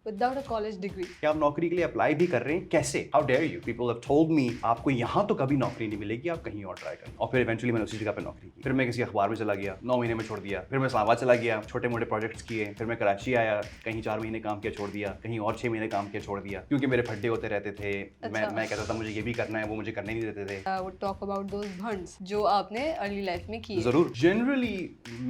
without a college degree. क्या आप नौकरी के लिए अप्लाई भी कर रहे हैं? कैसे? How dare you? People have told me आपको यहाँ तो कभी नौकरी नहीं मिलेगी, आप कहीं और ट्राई करें। और फिर इवेंचुअली मैंने उसी जगह पे नौकरी की। फिर मैं किसी अखबार में चला गया, 9 महीने में छोड़ दिया। फिर मैं इस्लामाबाद चला गया, छोटे मोटे प्रोजेक्ट्स किए। फिर मैं कराची आया, कहीं 4 महीने काम किया, छोड़ दिया। कहीं और 6 महीने काम किया, छोड़ दिया। क्योंकि मेरे फड्डे होते रहते थे। मैं कहता था मुझे ये भी करना है, वो मुझे करने नहीं देते थे। I would talk about those bhunts जो आपने अर्ली लाइफ में किए। जरूर। जनरली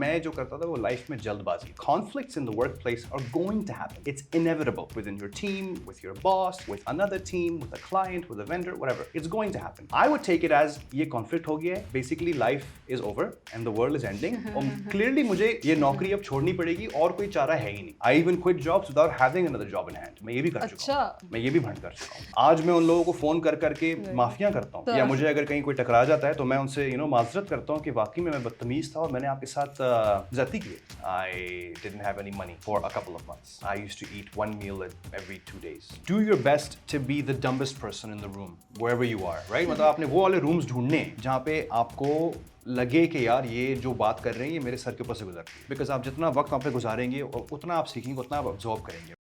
मैं जो करता था वो लाइफ में जल्दबाजी। Conflicts in the workplace are going to happen. It's inevitable within your team, with your boss, with another team, with a client, with a vendor, whatever. It's going to happen. I would take it as ये conflict हो गया है. Basically life is over and the world is ending. और clearly मुझे ये नौकरी अब छोड़नी पड़ेगी और कोई चारा है ही नहीं. I even quit jobs without having another job in hand. मैं ये भी कर चुका हूँ. मैं ये भी भंड कर चुका हूँ. आज मैं उन लोगों को फोन कर करके माफियां करता हूँ. या मुझे अगर कहीं कोई टकरा जाता है तो मैं उनसे माजरत करता हूँ कि वाकई में मैं बदतमीज था और मैंने आपके साथ ज्यादती की. I didn't have any money for a couple of months. I used to eat one meal every 2 days. Do your best to be the dumbest person in the room, wherever you are, right? मतलब आपने वो वाले rooms ढूंढने जहाँ पे आपको लगे कि यार ये जो बात कर रहे हैं ये मेरे सर के ऊपर से गुजरती है. Because आप जितना वक्त वहाँ पे गुजारेंगे और उतना आप सीखेंगे, उतना आप absorb करेंगे.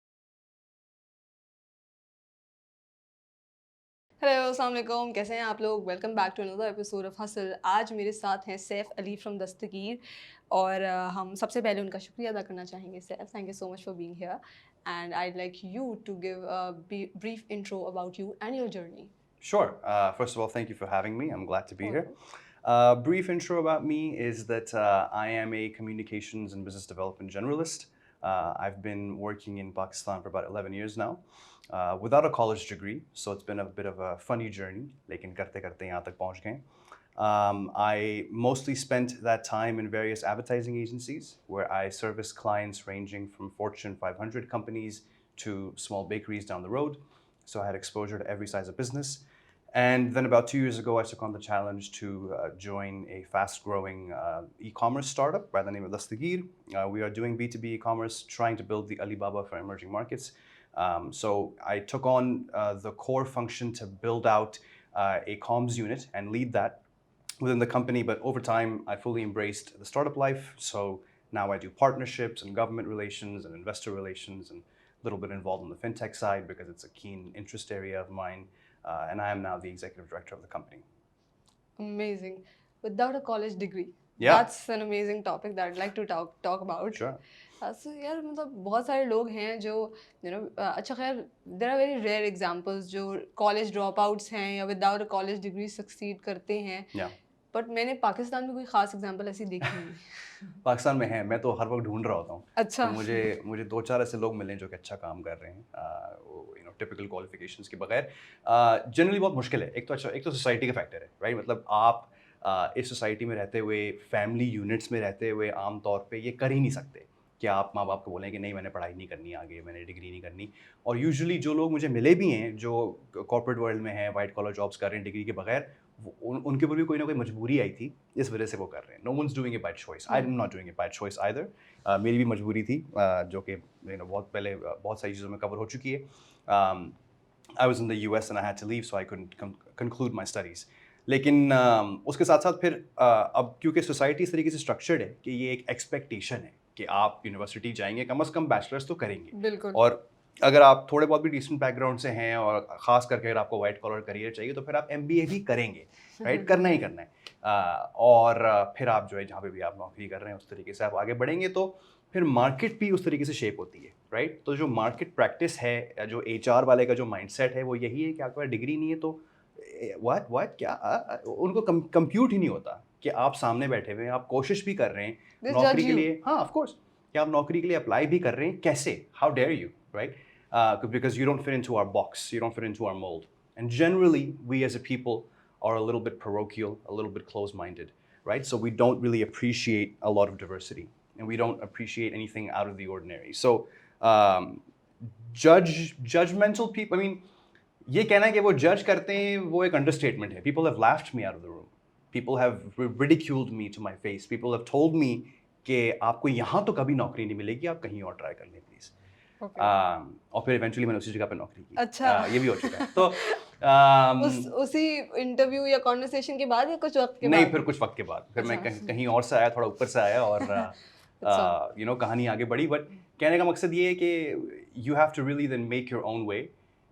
हेलो अस्सलाम वालेकुम, कैसे हैं आप लोग? Welcome back to another episode of Hustle. आज मेरे साथ हैं सैफ अली फ्रॉम दस्तगीर और हम सबसे पहले उनका शुक्रिया अदा करना चाहेंगे। Saif, thank you so much for being here and I like you to give a brief intro about you and your journey. Sure. First of all, thank you for having me. I'm glad to be here. Brief intro about me is that I am a communications and business development generalist. I've been working in Pakistan for about 11 years now, without a college degree, so it's been a bit of a funny journey. लेकिन करते करते यहाँ तक पहुँच गए. I mostly spent that time in various advertising agencies where I serviced clients ranging from Fortune 500 companies to small bakeries down the road. So I had exposure to every size of business. And then about 2 years ago, I took on the challenge to join a fast-growing e-commerce startup by the name of Dastgyr. We are doing B2B e-commerce, trying to build the Alibaba for emerging markets. So I took on the core function to build out a comms unit and lead that within the company. But over time, I fully embraced the startup life. So now I do partnerships and government relations and investor relations and a little bit involved on the fintech side because it's a keen interest area of mine. And I am now the executive director of the company. Amazing. Without a college degree. Yeah. That's an amazing topic that I'd like to talk about. Sure. So यार मतलब बहुत सारे लोग हैं जो अच्छा खैर there are very rare examples जो college dropouts हैं या without a college degree succeed करते हैं. Yeah. बट मैंने पाकिस्तान में कोई खास एग्जांपल ऐसी देखी नहीं. पाकिस्तान में है, मैं तो हर वक्त ढूंढ रहा होता हूँ. अच्छा. तो मुझे 2-4 ऐसे लोग मिले जो कि अच्छा काम कर रहे हैं, टिपिकल क्वालिफिकेशंस के बगैर. जनरली बहुत मुश्किल है. एक तो सोसाइटी का फैक्टर है, राइट? मतलब आप इस सोसाइटी में रहते हुए, फैमिली यूनिट्स में रहते हुए आम तौर पे ये कर ही नहीं सकते कि आप माँ बाप को बोलें कि नहीं मैंने पढ़ाई नहीं करनी आगे, मैंने डिग्री नहीं करनी. और यूजुअली जो लोग मुझे मिले भी हैं जो कॉर्पोरेट वर्ल्ड में हैं, वाइट कॉलर जॉब्स कर रहे हैं डिग्री के बगैर, उनके ऊपर भी कोई ना कोई मजबूरी आई थी, इस वजह से वो कर रहे हैं. No one's doing it by choice. I am not doing it by choice either. मेरी भी मजबूरी थी जो कि बहुत पहले बहुत सारी चीज़ों में कवर हो चुकी है. I was in the US and I had to leave, so I couldn't conclude my studies. लेकिन उसके साथ साथ फिर अब क्योंकि सोसाइटी इस तरीके से स्ट्रक्चर्ड है कि ये एक एक्सपेक्टेशन है कि आप यूनिवर्सिटी जाएंगे, कम से कम बैचलर्स तो करेंगे. बिल्कुल. और अगर आप थोड़े बहुत भी डिसेंट बैकग्राउंड से हैं और ख़ास करके अगर आपको वाइट कॉलर करियर चाहिए तो फिर आप MBA भी करेंगे, राइट? करना ही करना है. और फिर आप जो है जहाँ पे भी आप नौकरी कर रहे हैं उस तरीके से आप आगे बढ़ेंगे तो फिर मार्केट भी उस तरीके से शेप होती है, राइट? तो जो मार्केट प्रैक्टिस है, जो HR वाले का जो माइंडसेट है वो यही है कि आपके पास डिग्री नहीं है तो व्हाट क्या उनको कंप्यूट ही नहीं होता कि आप सामने बैठे हुए हैं, आप कोशिश भी कर रहे हैं नौकरी के लिए. हाँ, ऑफ कोर्स, कि आप नौकरी के लिए अप्लाई भी कर रहे हैं. कैसे? How dare you, right? Because you don't fit into our box, you don't fit into our mold. And generally, we as a people are a little bit parochial, a little bit closed-minded, right? So we don't really appreciate a lot of diversity, and we don't appreciate anything out of the ordinary. So judgmental people, I mean, ये कहना कि वो जज करते हैं वो एक understatement है. People have laughed me out of the room. People have ridiculed me to my face. People have told me कि आपको यहाँ तो कभी नौकरी नहीं मिलेगी, आप कहीं और ट्राई कर लें प्लीज. और फिर इवेंचुअली मैंने उसी जगह पे नौकरी की. अच्छा. ये भी हो चुका है. तो उसी इंटरव्यू या कॉन्वर्सेशन के बाद या कुछ वक्त के बाद? नहीं, फिर कुछ वक्त के बाद फिर मैं कहीं और से आया, थोड़ा ऊपर से आया और कहानी आगे बढ़ी. बट कहने का मकसद ये है कि you have to really then make your own way.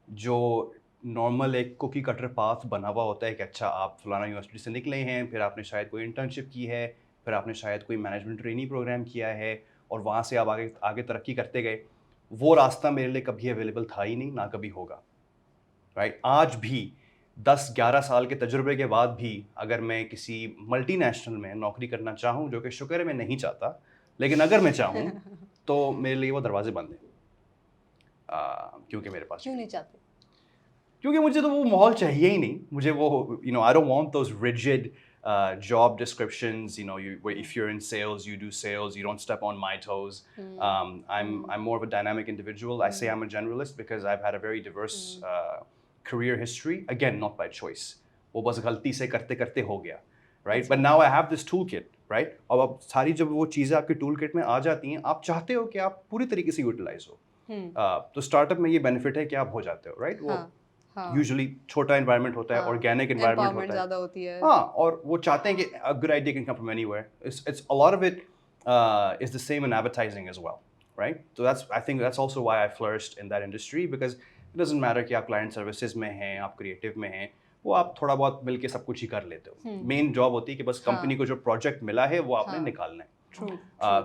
जो नॉर्मल एक कुकी कटर पाथ बना हुआ होता है कि अच्छा आप फलाना यूनिवर्सिटी से निकले हैं, फिर आपने शायद कोई इंटर्नशिप की है, फिर आपने शायद कोई मैनेजमेंट ट्रेनिंग प्रोग्राम किया है और वहाँ से आप आगे आगे तरक्की करते गए. वो रास्ता मेरे लिए कभी अवेलेबल था ही नहीं, ना कभी होगा. राइट, आज भी 10-11 साल के तजुर्बे के बाद भी अगर मैं किसी मल्टीनेशनल में नौकरी करना चाहूँ, जो कि शुक्र है मैं नहीं चाहता, लेकिन अगर मैं चाहूँ तो मेरे लिए वो दरवाजे बंद हैं. क्योंकि मेरे पास क्यों नहीं चाहते? क्योंकि मुझे तो वो माहौल चाहिए ही नहीं. मुझे वो I don't want those rigid job descriptions. If you're in sales, you do sales. You don't step on my toes. I'm more of a dynamic individual. I say I'm a generalist because I've had a very diverse career history. Again, not by choice. वो बस गलती से करते करते हो गया, right? But now I have this toolkit, right? अब सारी जब वो चीज़ें आपके toolkit में आ जाती हैं, आप चाहते हो कि आप पूरी तरीके से utilize हो. तो स्टार्टअप में ये बेनिफिट है कि आप हो जाते हो, राइट? वो यूजुअली छोटा एनवायरनमेंट होता है, ऑर्गेनिक एनवायरनमेंट होता है, ज़्यादा होती है. हाँ, और वो चाहते हैं कि a good idea can come from anywhere. It's a lot of it is the same in advertising as well, right? So I think that's also why I flourished in that industry, because it doesn't matter कि आप client services में हैं, आप creative में हैं, वो आप थोड़ा बहुत मिलके सब कुछ ही कर लेते हो. मेन जॉब होती है कि बस कंपनी को जो प्रोजेक्ट मिला है वो आपने निकालना है. True.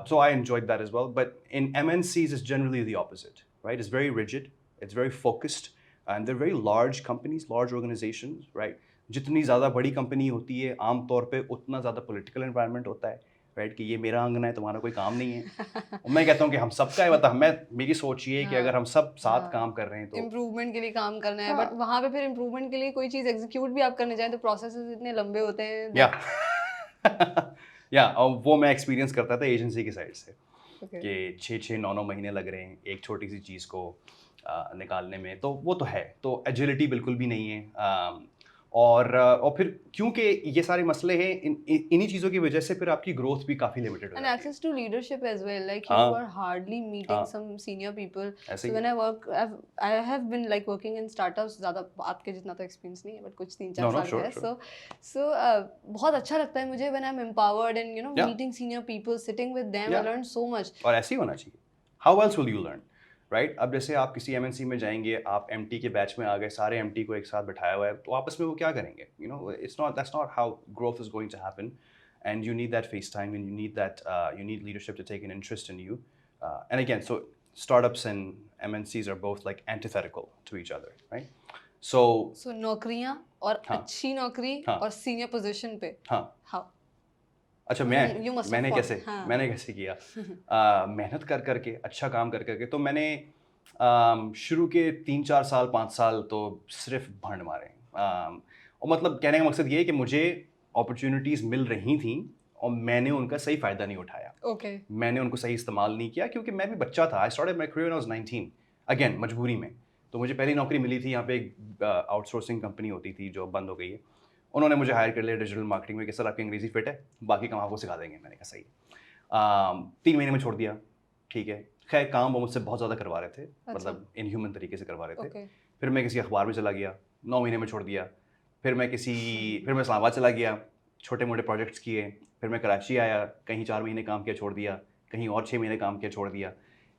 So I enjoyed that as well. But in MNCs, it's generally the opposite, right? It's very rigid, it's very focused, and they're very large companies, large organizations, right? जितनी ज़्यादा बड़ी कंपनी होती है, आम तौर पे उतना ज़्यादा पॉलिटिकल एनवायरनमेंट होता है, राइट? कि ये मेरा आंगन है, तुम्हारा कोई काम नहीं है. और मैं कहता हूँ कि हम सबका है. मतलब मेरी सोच ये है कि अगर हम सब साथ काम कर रहे हैं तो इम्प्रूवमेंट के लिए काम करना है. बट वहाँ पे फिर इम्प्रूवमेंट के लिए कोई चीज़ एग्जीक्यूट भी आप करने जाएं तो प्रोसेसेस इतने लंबे होते हैं. या और वो मैं एक्सपीरियंस करता था एजेंसी की साइड से कि 6-6, 9-9 महीने लग रहे हैं एक छोटी सी चीज़ को निकालने में. तो वो तो है, तो एजिलिटी बिल्कुल भी नहीं है. और फिर क्योंकि ये सारे मसले हैं, इन्हीं चीज़ों की वजह से फिर आपकी ग्रोथ भी काफ़ी लिमिटेड हो And जाती है. access to leadership as well. Like you हाँ. are hardly meeting some senior people. ऐसे So he when I work, I have been like working in startups. ज़्यादा आपके जितना तो experience नहीं है, but कुछ 3-4 साल का है. So बहुत अच्छा लगता है मुझे when I'm empowered and meeting senior people, sitting with them. I learned so much. और ऐसे ही होना चाहिए. How else will you learn? Right? अब जैसे आप किसी एमएनसी में जाएंगे, आप एमटी के बैच में आ गए, सारे एमटी को एक साथ बिठाया हुआ है, तो आपस में वो क्या करेंगे? That's not how growth is going to happen, and you need that face time, and you need leadership to take an interest in you. And again, so startups and MNCs are both like antithetical to each other, right? So नौकरियाँ और अच्छी नौकरी और senior position पे. How? अच्छा, मैंने कैसे किया? मेहनत कर करके, अच्छा काम कर करके. तो मैंने शुरू के 3-4 साल, 5 साल तो सिर्फ भंड मारे. और मतलब कहने का मकसद ये है कि मुझे अपॉर्चुनिटीज़ मिल रही थी और मैंने उनका सही फ़ायदा नहीं उठाया. मैंने उनको सही इस्तेमाल नहीं किया क्योंकि मैं भी बच्चा था. I started my career when I was 19, again मजबूरी में. तो मुझे पहली नौकरी मिली थी, यहाँ पे एक आउटसोर्सिंग कंपनी होती थी जो बंद हो गई है. उन्होंने मुझे हायर कर लिया डिजिटल मार्केटिंग में कि सर आपकी अंग्रेजी फिट है, बाकी काम आपको सिखा देंगे. मैंने कहा सही. 3 महीने में छोड़ दिया, ठीक है. खैर काम वो मुझसे बहुत ज़्यादा करवा रहे थे, मतलब इनह्यूमन तरीके से करवा रहे थे. फिर मैं किसी अखबार में चला गया, 9 महीने में छोड़ दिया. फिर मैं इस्लामाबाद चला गया, छोटे मोटे प्रोजेक्ट्स किए. फिर मैं कराची आया, कहीं 4 महीने काम किया, छोड़ दिया. कहीं और 6 महीने काम किया, छोड़ दिया.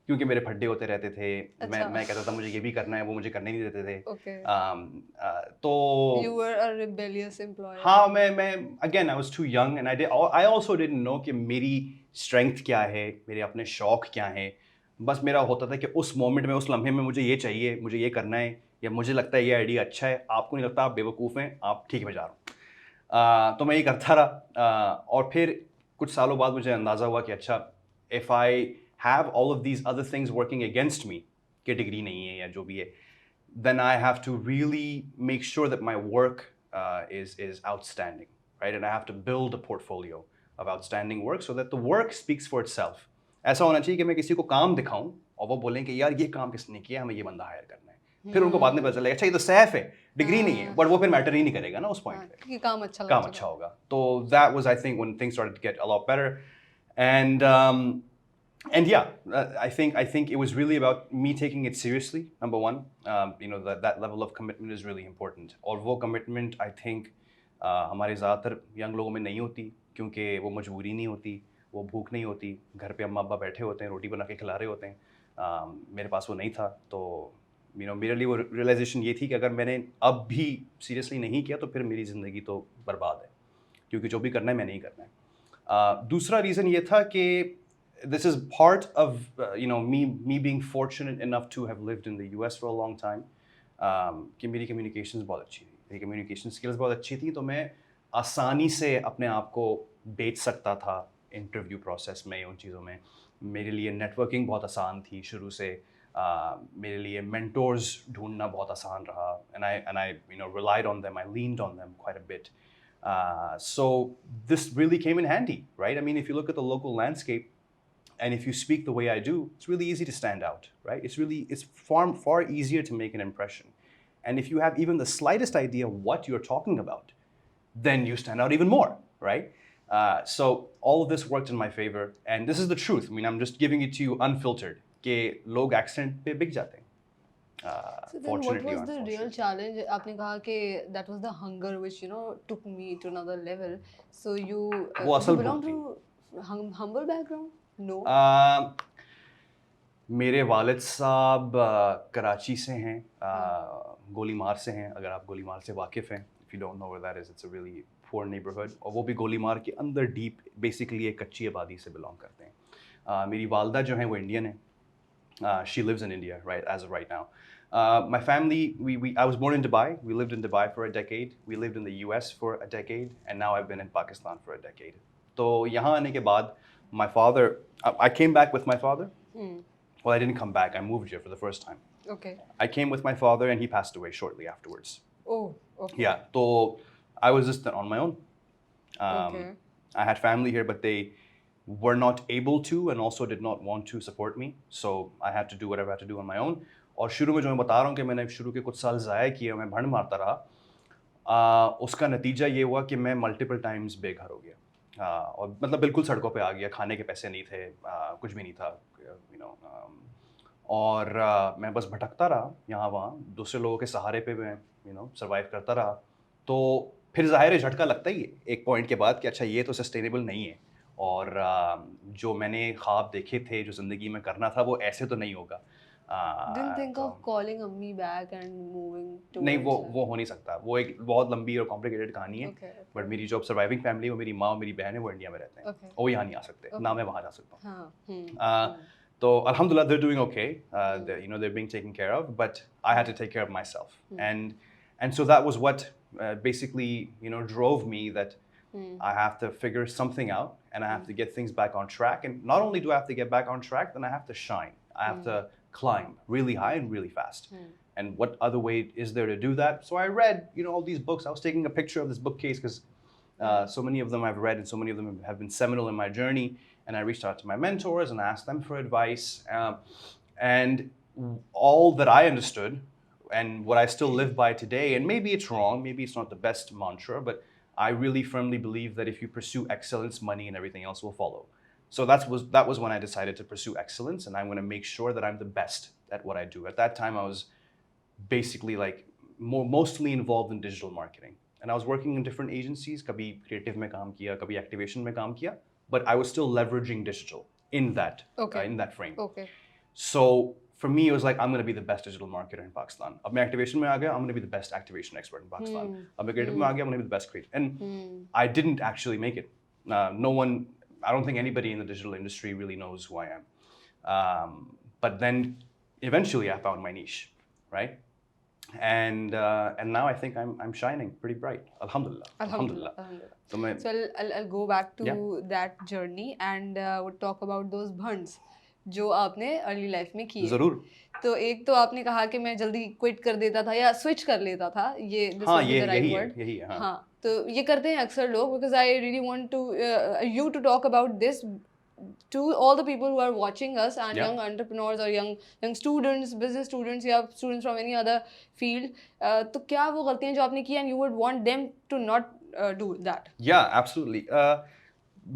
क्योंकि मेरे फड्डे होते रहते थे. मैं कहता था मुझे ये भी करना है, वो मुझे करने नहीं देते थे. तो You were a rebellious employee. हाँ, मैं again I was too young and I also didn't know कि मेरी strength क्या है, मेरे अपने शौक क्या हैं. बस मेरा होता था कि उस मोमेंट में, उस लम्हे में मुझे ये चाहिए, मुझे ये करना है, या मुझे लगता है ये आइडिया अच्छा है. आपको नहीं लगता, आप बेवकूफ़ हैं, आप ठीक में जा रहा हूँ. तो मैं ये करता रहा. और फिर कुछ सालों बाद मुझे अंदाज़ा हुआ कि अच्छा, if I have all of these other things working against me, कि डिग्री नहीं है या जो भी है, then I have to really make sure that my work is outstanding, right? And I have to build a portfolio of outstanding work so that the work speaks for itself. ऐसा होना चाहिए कि मैं किसी को काम दिखाऊं और वो बोलें कि यार ये काम किसने किया, हमें ये बंदा हायर करना है. फिर उनको बाद में पता चलेगा अच्छा ये तो सैफ है, डिग्री नहीं है, बट वो फिर मैटर ही नहीं करेगा ना उस पॉइंट पे कि काम अच्छा होगा. तो that was, I think, when things started to get a lot better. And yeah, I think it was really about me taking it seriously. Number one, that level of commitment is really important. और वो commitment I think हमारे ज़्यादातर young लोगों में नहीं होती क्योंकि वो मजबूरी नहीं होती. वो भूख नहीं होती, घर पे अम्मा अब्बा बैठे होते हैं, रोटी बना के खिला रहे होते हैं। मेरे पास वो नहीं था, तो मेरे लिए वो रियलाइजेशन ये थी कि अगर मैंने अब भी सीरियसली नहीं किया तो फिर मेरी ज़िंदगी तो बर्बाद है, क्योंकि जो भी करना है मैंने ही करना है। दूसरा रीज़न ये था कि this is part of me being fortunate enough to have lived in the US for a long time, कि मेरी कम्युनिकेशंस बहुत अच्छी थी, मेरी कम्युनिकेशन स्किल्स बहुत अच्छी थी, तो मैं आसानी से अपने आप को बेच सकता था इंटरव्यू प्रोसेस में, उन चीज़ों में। मेरे लिए नेटवर्किंग बहुत आसान थी शुरू से। मेरे लिए मेंटोर्स ढूंढना बहुत आसान रहा, and I relied on them, I leaned on them quite a bit. So this really came in handy, right? I mean, if you look at the local landscape, and if you speak the way I do, it's really easy to stand out, right? It's far easier to make an impression. And if you have even the slightest idea what you're talking about, then you stand out even more, right? So all of this worked in my favor, and this is the truth. I mean, I'm just giving it to you unfiltered. कि लोग accent पे बिक जाते हैं. So then what Fortunately or was the real unfortunately. challenge? आपने कहा कि that was the hunger which took me to another level. So you वो you असल belong भूख थी. to humble background? No. Uh, मेरे वालिद साहब कराची से हैं, गोलीमार से हैं, अगर आप गोलीमार से वाकिफ़ हैं. If you don't know where that is, it's a really poor neighbourhood, और वो भी गोलीमार के अंदर डीप बेसिकली एक कच्ची आबादी से बिलोंग करते हैं. मेरी वालदा जो हैं वो इंडियन है. She lives in India as of right now. My family, I was born in Dubai. We lived in Dubai for a decade. We lived in the US for a decade, and now I've been in Pakistan for a decade. तो यहाँ आने के बाद, my father, I came back with my father. Well, I didn't come back. I moved here for the first time. Okay. I came with my father, and he passed away shortly afterwards. Oh, okay. Yeah, so I was just on my own. Okay. I had family here, but they were not able to, and also did not want to support me. So I had to do whatever I had to do on my own. और शुरू में जो मैं बता रहा हूँ कि मैंने शुरू के कुछ साल ज़ाया किए, मैं भंड मारता रहा, उसका नतीजा ये हुआ कि मैं मल्टीपल टाइम्स बेघर हो गया, और मतलब बिल्कुल सड़कों पे आ गया. खाने के पैसे नहीं थे, कुछ भी नहीं था, और मैं बस भटकता रहा यहाँ वहाँ, दूसरे लोगों के सहारे पे मैं सर्वाइव करता रहा. तो फिर ज़ाहिर है झटका लगता ही है एक पॉइंट के बाद कि अच्छा ये तो सस्टेनेबल नहीं है, और जो मैंने ख्वाब देखे थे, जो ज़िंदगी में करना था, वो ऐसे तो नहीं होगा. Didn't think तो of calling Ammi back and moving नहीं, towards her. वो हो नहीं सकता. वो एक बहुत लंबी और कॉम्प्लिकेटेड कहानी है. Okay. बट मेरी जो सर्वाइविंग फैमिली है, वो मेरी माँ और मेरी बहन है, वो इंडिया में रहते हैं. Okay. और वो यहाँ नहीं आ सकते, ना मैं वहाँ जा सकता हूँ. हाँ. तो alhamdulillah, they're doing okay. They're being taken care of, but I had to take care of myself. And so that was what basically drove me, that I have to figure something out, and I have to get things back on track. And not only do I have to get back on track, then I have to shine. I have to climb really high and really fast. And what other way is there to do that? So I read all these books. I was taking a picture of this bookcase because so many of them I've read, and so many of them have been seminal in my journey. And I reached out to my mentors and asked them for advice. And all that I understood, and what I still live by today, and maybe it's wrong, maybe it's not the best mantra, but I really firmly believe that if you pursue excellence, money and everything else will follow. So that was when I decided to pursue excellence, and I'm going to make sure that I'm the best at what I do. At that time, I was basically like mostly involved in digital marketing, and I was working in different agencies. कभी creative में काम किया, कभी activation में काम किया, but I was still leveraging digital in that frame. Okay. So for me, it was like, I'm going to be the best digital marketer in Pakistan. अब मैं activation में आ गया, I'm going to be the best activation expert in Pakistan. अब मैं creative में आ गया, I'm going to be the best creative. And I didn't actually make it. No one, I don't think anybody in the digital industry really knows who I am. But then eventually I found my niche, right? And now I think I'm shining pretty bright. Alhamdulillah. So I'll go back to that journey and would talk about those bhunds जो आपने early life में किए. ज़रूर. तो एक तो आपने कहा कि मैं जल्दी क्विट कर देता था या स्विच कर लेता था, ये यही है. हाँ, तो ये करते हैं अक्सर लोग, because I really want to you to talk about this to all the people who are watching us and young entrepreneurs or young students, business students या students from any other field. तो क्या वो गलतियाँ जो आपने की and you would want them to not do that? Yeah, absolutely.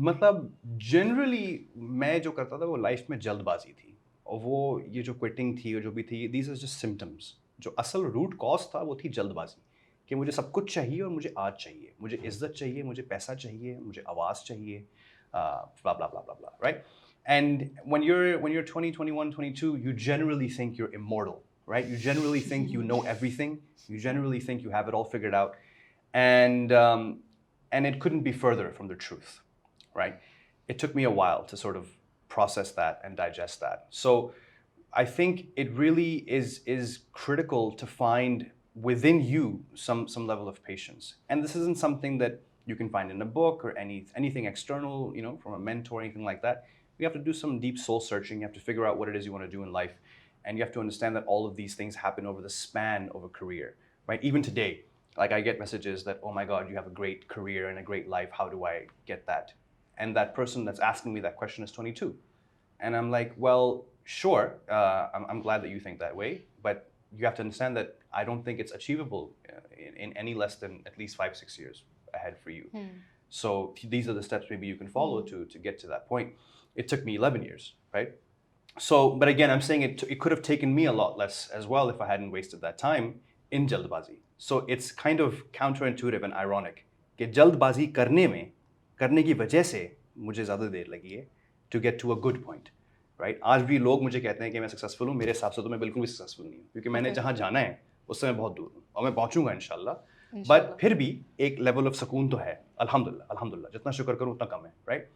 मतलब generally मैं जो करता था वो लाइफ में जल्दबाजी थी, और वो ये जो क्विटिंग थी और जो भी थी, these are just symptoms. जो असल रूट कॉज था वो थी जल्दबाजी, कि मुझे सब कुछ चाहिए और मुझे आज चाहिए, मुझे इज्जत चाहिए, मुझे पैसा चाहिए, मुझे आवाज़ चाहिए, blah blah blah blah blah, right? And when you're 20, 21, 22, you generally think you're immortal, right? You generally think you know everything. You generally think you have it all figured out, and it couldn't be further from the truth, right? It took me a while to sort of process that and digest that. So I think it really is critical to find within you some level of patience. And this isn't something that you can find in a book or anything external, from a mentor or anything like that. You have to do some deep soul searching. You have to figure out what it is you want to do in life. And you have to understand that all of these things happen over the span of a career, right? Even today, like I get messages that, oh my God, you have a great career and a great life. How do I get that? And that person that's asking me that question is 22. And I'm like, well, sure, I'm glad that you think that way, but you have to understand that I don't think it's achievable in any less than at least 5-6 years ahead for you. So these are the steps maybe you can follow to get to that point. It took me 11 years, right? So, but again, I'm saying it could have taken me a lot less as well if I hadn't wasted that time in jaldbazi. So it's kind of counterintuitive and ironic कि जल्दबाजी करने की वजह से मुझे ज़्यादा देर लगी है to get to a good point, right? आज भी लोग मुझे कहते हैं कि मैं सक्सेसफुल हूँ, मेरे हिसाब से तो मैं बिल्कुल भी सक्सेसफुल नहीं हूँ, क्योंकि मैंने जहाँ जाना है उससे मैं बहुत दूर हूँ और मैं पहुँचूंगा इंशाल्लाह। बट फिर भी एक लेवल ऑफ सुकून तो है, अल्हम्दुलिल्लाह अल्हम्दुलिल्लाह, जितना शुक्र करूँ उतना कम है, राइट?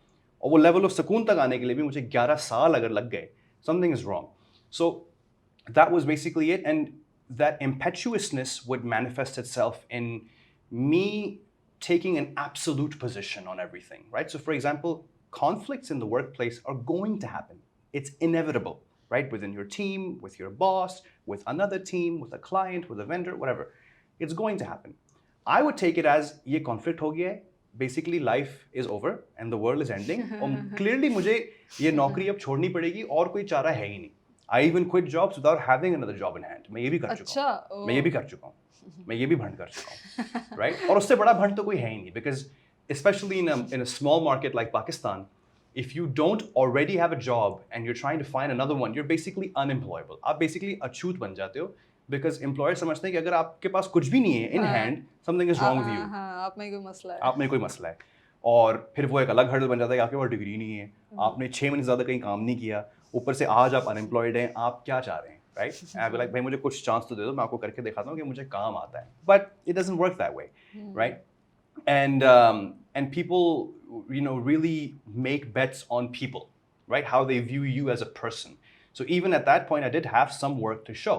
और वो लेवल ऑफ सुकून तक आने के लिए भी मुझे 11 साल अगर लग गए, something is wrong. So that was basically it, and that impetuousness would manifest itself in me taking an absolute position on everything, right? So for example, conflicts in the workplace are going to happen. It's inevitable, right? Within your team, with your boss, with another team, with a client, with a vendor, whatever. It's going to happen. I would take it as ये conflict हो गया है, basically life is over and the world is ending. और clearly मुझे ये नौकरी अब छोड़नी पड़ेगी और कोई चारा है ही नहीं. I even quit jobs without having another job in hand. मैं ये भी कर चुका हूँ. मैं ये भी कर चुका हूँ. मैं ये भी भंड कर चुका हूँ. Right? और उससे बड़ा भंड तो कोई है ही नहीं, because especially in a small market like Pakistan, if you don't already have a job and you're trying to find another one, you're basically unemployable. आप basically अछूत बन जाते हो, because employers समझते हैं कि अगर आपके पास कुछ भी नहीं है in hand, something is wrong with you. आप में कोई मसला है. आप में कोई मसला है. और फिर वो एक अलग हर्डल बन जाता है कि आपके पास डिग्री नहीं है, आपने 6 महीने ज़्यादा कहीं काम नहीं किया, ऊपर से आज आप अनएम्प्लॉयड हैं, आप क्या चाह रहे हैं, राइट? आई बी लाइक, भाई मुझे कुछ चांस तो दे दो, मैं आपको करके दिखाता हूँ कि मुझे काम आता है. But it doesn't work that way, right? And people, really make bets on people, right? How they view you as a person. So even at that point, I did have some work to show.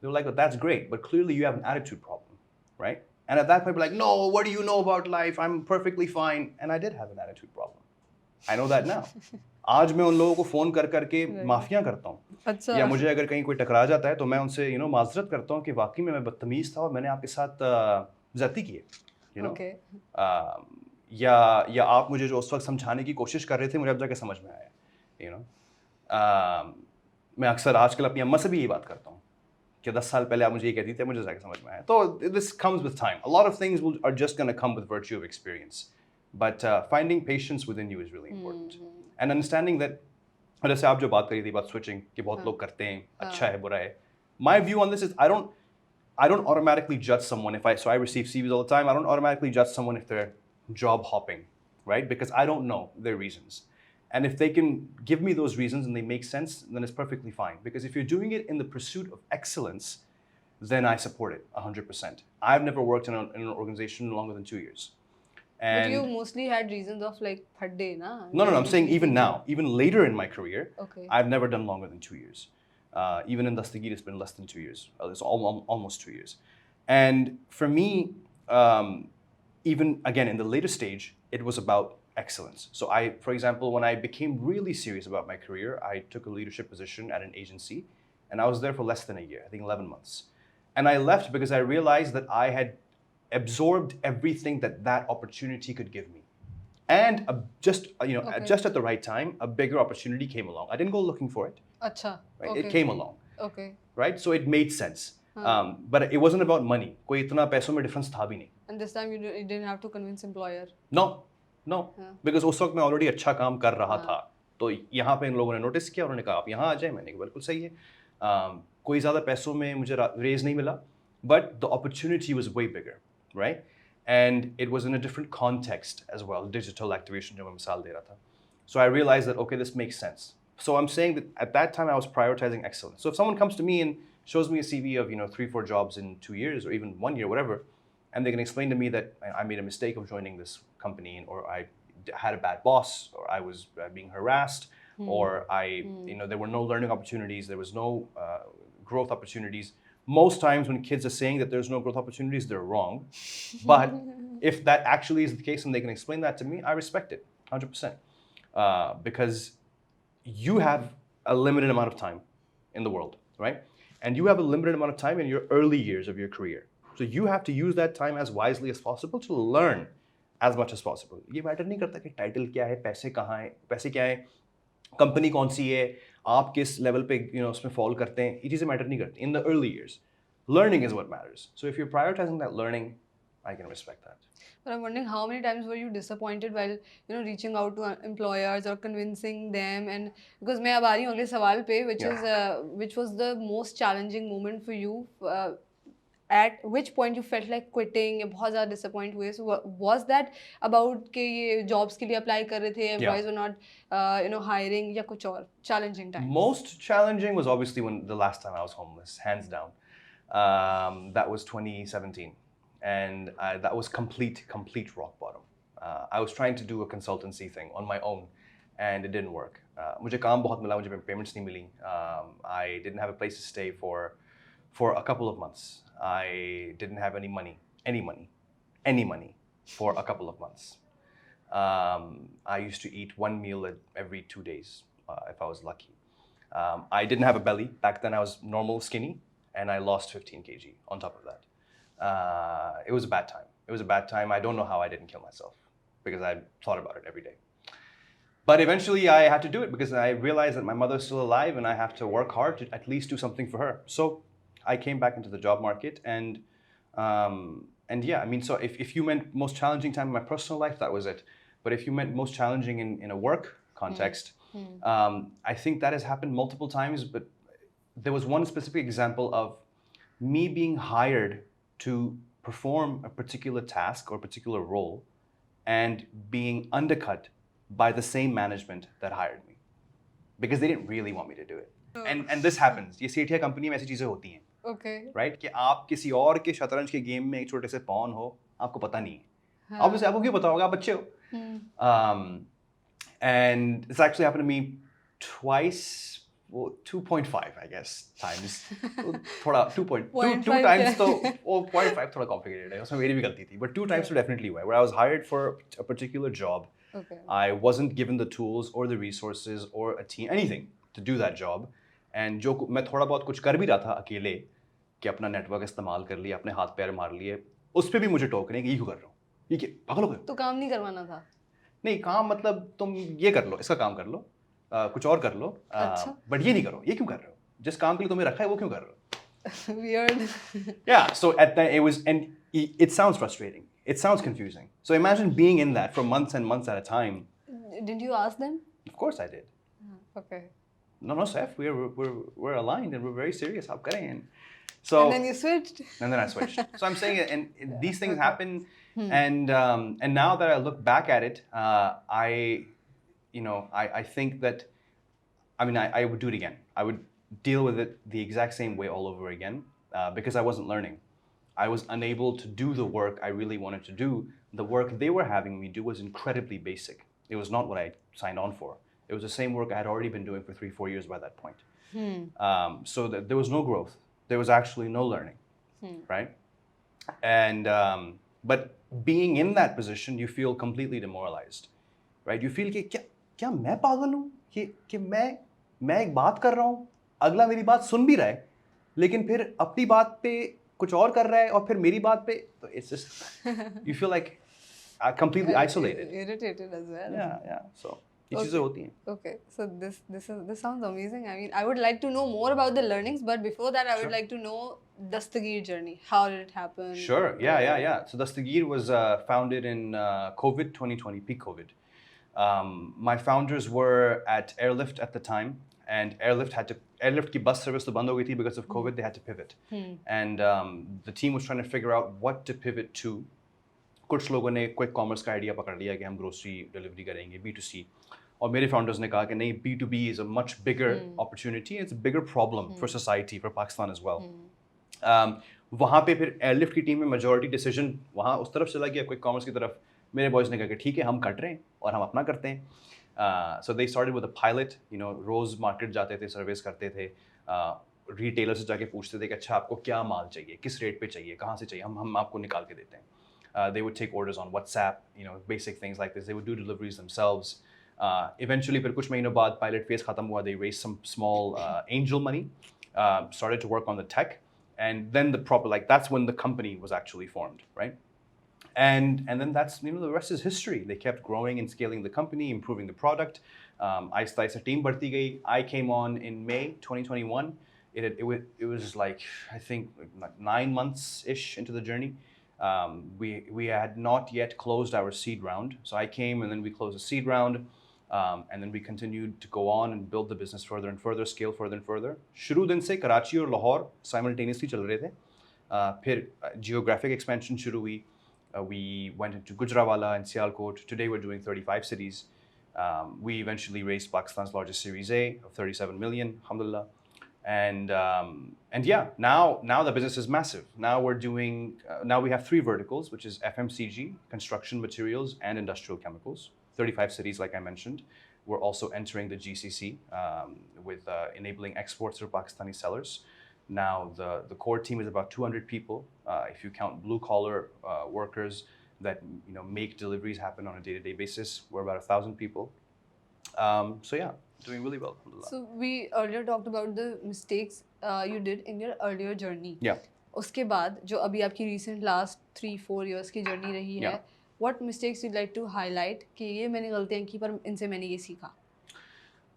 They were like, oh, that's great, but clearly you have an attitude problem, right? And at that point, we're like, no, what do you know about life? I'm perfectly fine. And I did have an attitude problem. I know that now. आज मैं उन लोगों को phone कर करके माफ़ियाँ करता हूँ. अच्छा. या मुझे अगर कहीं कोई टकरा जाता है तो मैं उनसे माजरत करता हूँ कि वाकई में मैं बदतमीज़ था और मैंने आपके साथ ज़्यादती की है. Okay. या आप मुझे जो उस वक्त समझाने की कोशिश कर रहे थे, मुझे अब जाके समझ में आया. मैं अक्सर आजकल अपनी अम्मा से भी यही बात करता हूँ कि 10 साल पहले आप मुझे ये कहती थे, मुझे जाके समझ में आया. तो this comes with time. A lot of things are just going to come with virtue of experience. But finding patience within you is really important. And understanding that, जैसे आप जो बात करी थी about switching, कि बहुत लोग करते हैं, अच्छा है, बुरा है. My view on this is I don't automatically judge someone so I receive CVs all the time. I don't automatically judge someone if they're job hopping, right? Because I don't know their reasons. And if they can give me those reasons and they make sense, then it's perfectly fine. Because if you're doing it in the pursuit of excellence, then I support it 100%. I've never worked in an organization longer than 2 years. And but you mostly had reasons of like phadde, na? No, I'm saying even now, even later in my career, okay, I've never done longer than 2 years. Even in Dastgyr, it's been less than 2 years. It's almost 2 years. And for me, even again in the later stage, it was about excellence. So for example, when I became really serious about my career, I took a leadership position at an agency, and I was there for less than a year, I think 11 months. And I left because I realized that I had absorbed everything that opportunity could give me. And just at the right time, a bigger opportunity came along. I didn't go looking for it. Acha. Right? Okay. It came along. Okay. Right? So it made sense. But it wasn't about money. कोई इतना पैसों में difference था भी नहीं. And this time you didn't have to convince employer. No. Because उस वक्त मैं already अच्छा काम कर रहा था. तो यहाँ पे इन लोगों ने notice किया, उन्होंने कहा आप यहाँ आ जाए. मैंने कहा बिल्कुल सही है. कोई ज़्यादा पैसों में मुझे raise नहीं मिला. But the opportunity was way bigger, right? And it was in a different context as well. Digital activation जो मैं मिसाल दे रहा था. So I realized that, okay, this makes sense. So I'm saying that at that time I was prioritizing excellence. So if someone comes to me and shows me a CV of 3-4 jobs in 2 years or even 1 year, whatever, and they can explain to me that I made a mistake of joining this company, or I had a bad boss, or I was being harassed, or there were no learning opportunities, there was no growth opportunities. Most times when kids are saying that there's no growth opportunities, they're wrong. But if that actually is the case and they can explain that to me, I respect it 100%. Because you have a limited amount of time in the world, right? And you have a limited amount of time in your early years of your career. So you have to use that time as wisely as possible to learn as much as possible. ये matter नहीं करता कि title क्या है, पैसे कहाँ हैं, पैसे क्या है, कंपनी कौन सी है, आप किस लेवल पे उसमें फॉल करते हैं, ये चीज़ें मैटर नहीं करती. In the early years, learning is what matters. So if you're prioritizing that learning, I can respect that. But I'm wondering how many times were you disappointed while reaching out to employers or convincing them, and because मैं अब आ रही हूँ अगले सवाल पे, which was the most challenging moment for you, at which point you felt like quitting, बहुत ज़्यादा disappoint हुए. So was that about कि ये jobs के लिए apply कर रहे थे, employees were not hiring, या कुछ और challenging times? Most challenging was obviously when the last time I was homeless, hands down. That was 2017. And that was complete rock bottom. I was trying to do a consultancy thing on my own, and it didn't work. मुझे काम बहुत मिला, मुझे payments नहीं मिली. I didn't have a place to stay for a couple of months. I didn't have any money for a couple of months. I used to eat one meal every 2 days if I was lucky. I didn't have a belly. Back then I was normal skinny, and I lost 15 kg on top of that. It was a bad time. I don't know how I didn't kill myself, because I thought about it every day. But eventually I had to do it because I realized that my mother's still alive and I have to work hard to at least do something for her. So I came back into the job market, and yeah, I mean, so if you meant most challenging time in my personal life, that was it. But if you meant most challenging in a work context, I think that has happened multiple times. But there was one specific example of me being hired to perform a particular task or particular role and being undercut by the same management that hired me, because they didn't really want me to do it. And this happens. ये Sethia company में ऐसी चीजें होती हैं. Okay. Right? कि आप किसी और के शतरंज के गेम में एक छोटे से पॉन हो, आपको पता नहीं है. Obviously आपको क्यों पता होगा, आप बच्चे हो. And it's actually happened to me twice. 2.5 I guess times. थोड़ा 2 times तो 0.5 थोड़ा complicated है, उसमें मेरी भी गलती थी, but 2 times तो definitely हुआ है, where I was hired for a particular job. Okay. I wasn't given the tools or the resources or a team, anything to do that job, and जो मैं थोड़ा बहुत कुछ कर भी रहा था अकेले, कि अपना नेटवर्क इस्तेमाल कर लिया, अपने हाथ पैर मार लिए, उस पर भी मुझे टोक रहे हैं कि ये क्यों कर रहा हूँ, ये क्या पागल हो गए? तो काम नहीं करवाना था? नहीं, काम मतलब तुम ये कर लो, इसका काम कर लो, कुछ और कर लो, बट ये नहीं करो, ये क्यों कर रहे हो? जिस काम के लिए तुम्हें रखा है वो क्यों कर रहे हो? Weird. Yeah, so at that it was, and it sounds frustrating, it sounds confusing. So imagine being in that for months and months at a time. Didn't you ask them? Of course I did. Okay. No, Saif, we're aligned and we're very serious. आप करें. And so. And then you switched. And then I switched. So I'm saying, and these things happen, and now that I look back at it, I think that, I mean, I would do it again. I would deal with it the exact same way all over again, because I wasn't learning. I was unable to do the work I really wanted to do. The work they were having me do was incredibly basic. It was not what I signed on for. It was the same work I had already been doing for 3-4 years by that point. So that there was no growth. There was actually no learning, right? And but being in that position, you feel completely demoralized, right? You feel कि क्या मैं पागल हूँ कि मैं एक बात कर रहा हूँ, अगला मेरी बात सुन भी रहा है, लेकिन फिर अपनी बात पे कुछ और कर रहा है, और फिर मेरी बात पे, तो it's just you feel like completely isolated, irritated as well. Yeah. So ये चीजें होती हैं. Okay, so this sounds amazing. I mean, I would like to know more about the learnings, but before that, I would like to know Dastgyr journey. How did it happen? Sure. Yeah. So Dastgyr was founded in COVID 2020, peak COVID. My founders were at Airlift at the time, and Airlift की bus service तो बंद हो गई थी because of COVID. They had to pivot, and the team was trying to figure out what to pivot to. कुछ लोगों ने quick commerce का idea पकड़ लिया कि हम grocery delivery करेंगे, B2C, और मेरे फाउंडर्स ने कहा कि नहीं, B2B is a much bigger opportunity, it's a bigger problem for society, for Pakistan as well. वहाँ पे फिर एयरलिफ्ट की टीम में मेजॉरिटी डिसीजन वहाँ उस तरफ चला गया, क्विक कॉमर्स की तरफ. मेरे बॉयज़ ने कहा कि ठीक है, हम कट रहे हैं और हम अपना करते हैं. So they started with a pilot, रोज़ मार्केट जाते थे, सर्विस करते थे, रिटेलर से जाके पूछते थे कि अच्छा आपको क्या माल चाहिए, किस रेट पे चाहिए, कहाँ से चाहिए, हम आपको निकाल के देते हैं. They would take orders on WhatsApp, basic things like this. They would do deliveries themselves. Eventually, फिर कुछ महीनों बाद pilot phase खत्म हुआ. They raised some small angel money, started to work on the tech, and then that's when the company was actually formed, right? And then that's the rest is history. They kept growing and scaling the company, improving the product. Aahista Aahista team बढ़ती गई. I came on in May 2021. It was like, I think, like 9 months ish into the journey. We had not yet closed our seed round, so I came and then we closed the seed round, and then we continued to go on and build the business further and further, scale further and further. शुरू दिन से कराची और Lahore simultaneously चल रहे थे. फिर geographic expansion शुरू हुई. We went into Gujranwala and Sialkot. Today we're doing 35 cities. We eventually raised Pakistan's largest Series A of 37 million, alhamdulillah. And yeah, now the business is massive. Now we're doing now we have 3 verticals, which is FMCG, construction materials, and industrial chemicals. 35 cities, like I mentioned. We're also entering the GCC with enabling exports through Pakistani sellers. Now the core team is about 200 people. If you count blue collar workers that make deliveries happen on a day-to-day basis, we're about 1,000 people. So yeah, doing really well, alhamdulillah. So we earlier talked about the mistakes you did in your earlier journey. Yeah. उसके बाद जो अभी आपकी recent last 3-4 years की journey रही है, what mistakes you'd like to highlight कि ये मैंने गलतियाँ की पर इनसे मैंने ये सीखा?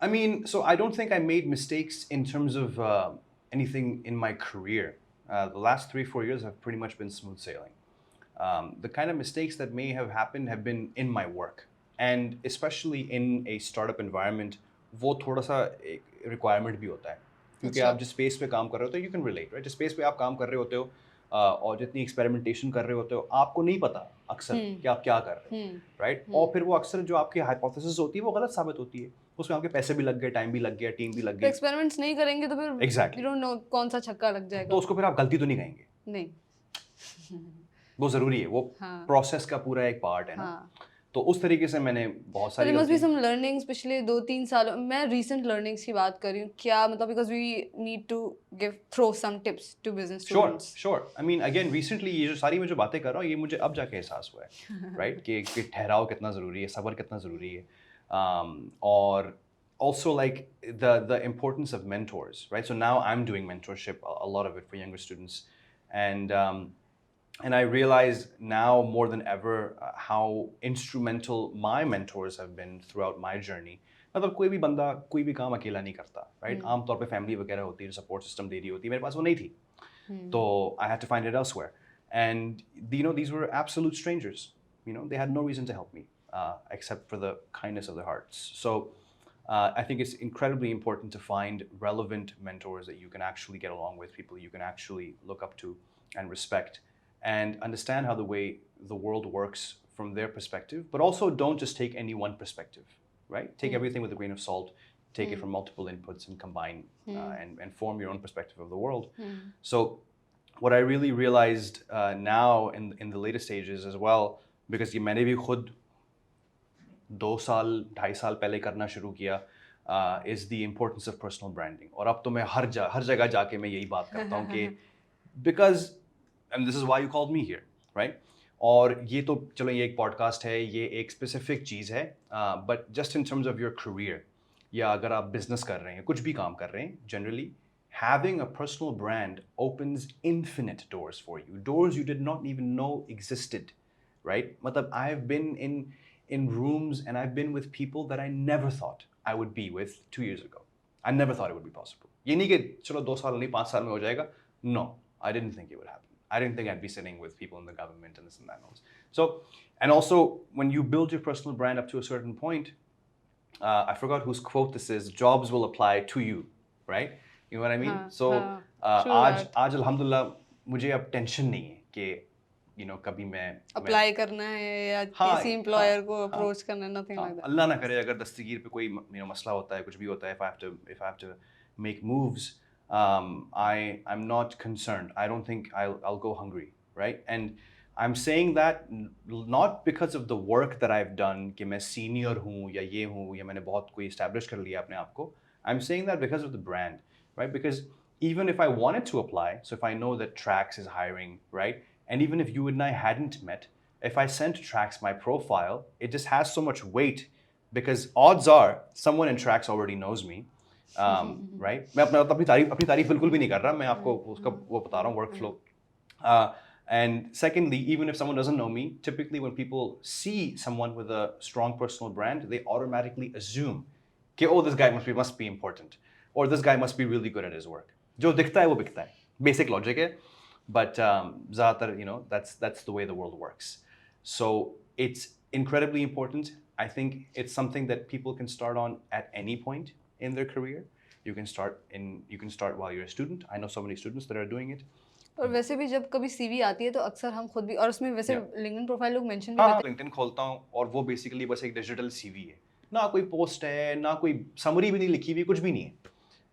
I mean, so I don't think I made mistakes in terms of anything in my career. The last 3-4 years have pretty much been smooth sailing. The kind of mistakes that may have happened have been in my work, and especially in a startup environment, वो थोड़ा सा एक requirement भी होता है, क्योंकि आप जिस space पे काम कर रहे होते हो, you can relate, right? जिस space पे आप काम कर रहे होते हो और जितनी experimentation कर रहे होते हो, आपको नहीं पता अक्सर कि आप क्या कर रहे हैं, right? और फिर वो अक्सर जो आपकी hypothesis होती है वो गलत साबित होती है. उसमें आपके पैसे भी लग गए, टाइम भी लग गया, टीम भी लग गई. एक्सपेरिमेंट्स नहीं करेंगे तो फिर Exactly. you don't know कौन सा छक्का लग जाएगा. तो उसको फिर आप गलती तो नहीं कहेंगे. नहीं. वो जरूरी है, वो प्रोसेस का पूरा एक पार्ट है ना. तो उस तरीके से मैंने बहुत सारी there must be some learnings पिछले 2-3 सालों. मैं recent learnings की बात कर रही हूँ. क्या मतलब, because we need to throw some tips to business students. Sure. I mean, again, recently ये जो सारी मैं जो बातें कर रहा हूँ, ये मुझे अब जाके एहसास हुआ है, right? कि ठहराव कितना ज़रूरी है, सब्र कितना ज़रूरी है, और also like the importance of mentors, right? So now I'm doing mentorship, a lot of it for younger students, and I realize now more than ever how instrumental my mentors have been throughout my journey. मतलब कोई भी बंदा कोई भी काम अकेला नहीं करता, right? आमतौर पे फैमिली वगैरह होती है, सपोर्ट सिस्टम दे रही होती है, मेरे पास वो नहीं थी, तो I had to find it elsewhere. And these were absolute strangers. They had no reason to help me except for the kindness of their hearts. So I think it's incredibly important to find relevant mentors that you can actually get along with, people you can actually look up to and respect, and understand how the way the world works from their perspective, but also don't just take any one perspective, right? Take everything with a grain of salt, take it from multiple inputs and combine and form your own perspective of the world. So what I really realized now in the later stages as well, because ये मैंने भी खुद 2 साल 2.5 साल पहले करना शुरू किया, is the importance of personal branding. और अब तो मैं हर जगह जाके मैं यही बात करता हूँ कि because and this is why you called me here, right? और ये तो चलो ये एक पॉडकास्ट है, ये एक स्पेसिफिक चीज़ है, but just in terms of your career, या अगर आप बिजनेस कर रहे हैं, कुछ भी काम कर रहे हैं, generally having a personal brand opens infinite doors for you, doors you did not even know existed, right? मतलब I've been in rooms and I've been with people that I never thought I would be with 2 years ago. I never thought it would be possible. ये नहीं कि चलो 2 साल नहीं 5 साल में हो जाएगा. No, I didn't think it would happen. I didn't think I'd be sitting with people in the government and this and that. So, and also when you build your personal brand up to a certain point, I forgot whose quote this is, jobs will apply to you, right? You know what I mean? So, आज alhamdulillah मुझे अब tension नहीं है कि कभी मैं apply करना है या हाँ किसी एम्प्लॉयर को अप्रोच करना है, नथिंग लाइक दैट. अल्लाह ना करे अगर दस्तगीर पे कोई मसला होता है, कुछ भी होता है, if I have to make moves, I'm not concerned. I don't think I'll go hungry, right? And I'm saying that not because of the work that I've done कि मैं senior हूँ या ये हूँ या मैंने बहुत कोई establish कर लिया अपने आप को. I'm saying that because of the brand, right? Because even if I wanted to apply, so if I know that Trax is hiring, right? And even if you and I hadn't met, if I sent Trax my profile, it just has so much weight because odds are someone in Trax already knows me, right? मैं अपनी तारीफ बिल्कुल भी नहीं कर रहा, मैं आपको उसका वो बता रहा हूँ workflow. And secondly, even if someone doesn't know me, typically when people see someone with a strong personal brand, they automatically assume कि oh, this guy must be important, or this guy must be really good at his work. जो दिखता है वो बिकता है. Basic logic है. But ज़्यादातर, that's the way the world works. So it's incredibly important. I think it's something that people can start on at any point in their career. You can start while you're a student. I know so many students that are doing it. और वैसे भी जब कभी CV आती है तो अक्सर हम खुद भी, और उसमें वैसे लिंक्डइन प्रोफाइल लोग मेंशन भी हाँ, करते हैं. LinkedIn खोलता हूँ और वो बेसिकली बस एक डिजिटल सीवी है. ना कोई पोस्ट है, ना कोई समरी भी नहीं लिखी हुई, कुछ भी नहीं है.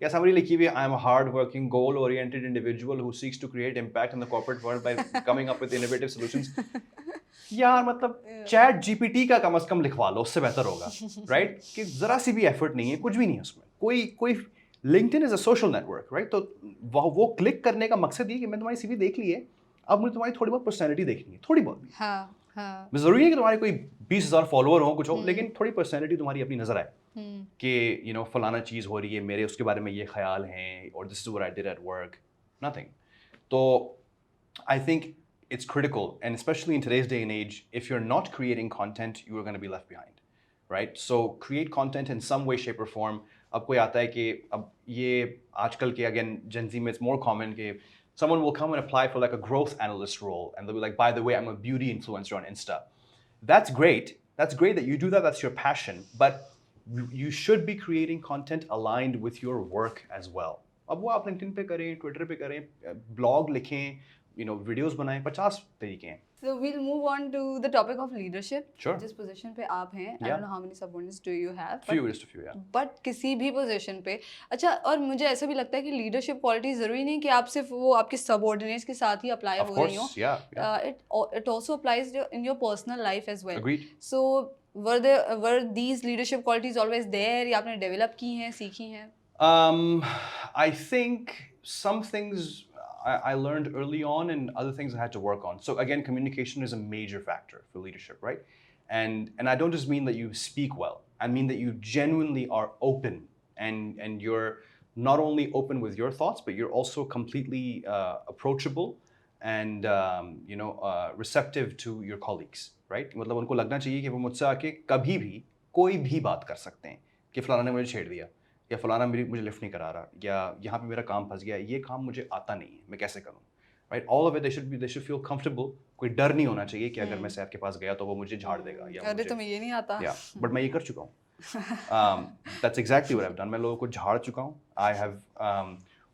या समरी लिखी हुई है, I am a hard working goal oriented individual who seeks to create impact in the corporate world by coming up with innovative solutions. यार मतलब चैट जीपीटी का कम से कम लिखवा लो, उससे बेहतर होगा, राइट? कि जरा सी भी एफर्ट नहीं है, कुछ भी नहीं है उसमें. कोई LinkedIn is a social network, right? तो वो क्लिक करने का मकसद ये कि मैं तुम्हारी सीवी देख ली है, अब मुझे तुम्हारी थोड़ी बहुत पर्सनैलिटी देखनी है, थोड़ी बहुत भी. हाँ. जरूरी नहीं कि तुम्हारे कोई 20,000 फॉलोअर हो, कुछ हो, लेकिन थोड़ी पर्सनैलिटी तुम्हारी अपनी नजर आए कि फलाना चीज़ हो रही है, मेरे उसके बारे में ये ख्याल हैं, और this is what I did at work, nothing. तो I think it's critical, and especially in today's day and age, if you're not creating content, you are going to be left behind, right? So create content in some way, shape or form. अब कोई आता है कि अब ये आजकल के again Gen Z में it's more common कि someone will come and apply for like a growth analyst role, and they'll be like, by the way, I'm a beauty influencer on Insta. That's great. That's great that you do that. That's your passion. But you should be creating content aligned with your work as well. अब वो आप LinkedIn पे करें, Twitter पे करें, blog लिखें, videos बनाएं, 50 तरीके हैं. So we'll move on to the topic of leadership. Sure. जिस पोजीशन पे आप हैं, I don't know how many subordinates do you have. Just a few, yeah. But किसी भी पोजीशन पे, अच्छा, और मुझे ऐसा भी लगता है कि लीडरशिप क्वालिटी जरूरी नहीं कि आप सिर्फ वो आपके सबऑर्डिनेट्स के साथ ही अप्लाई हो रही हो. Of course, yeah. It also applies in your personal life as well. Agreed. So were these leadership qualities always there, या आपने डेवलप की हैं, सीखी हैं? I think some things I learned early on, and other things I had to work on. So again, communication is a major factor for leadership, right? And I don't just mean that you speak well. I mean that you genuinely are open, and you're not only open with your thoughts, but you're also completely approachable and receptive to your colleagues, right? मतलब उनको लगना चाहिए कि वो मुझसे आके कभी भी कोई भी बात कर सकते हैं कि फलाना ने मुझे छेड़ दिया, या फलाना मुझे लिफ्ट नहीं करा रहा, या यहाँ पे मेरा काम फंस गया, ये काम मुझे आता नहीं है, मैं कैसे करूँ, right? All of it they should feel comfortable. कोई डर नहीं होना चाहिए कि अगर मैं सैफ के पास गया तो वो मुझे झाड़ देगा, या अरे तुम्हें ये नहीं आता. बट मैं ये कर चुका हूँ. That's exactly what I've done. मैं लोगों को झाड़ चुका हूँ. I have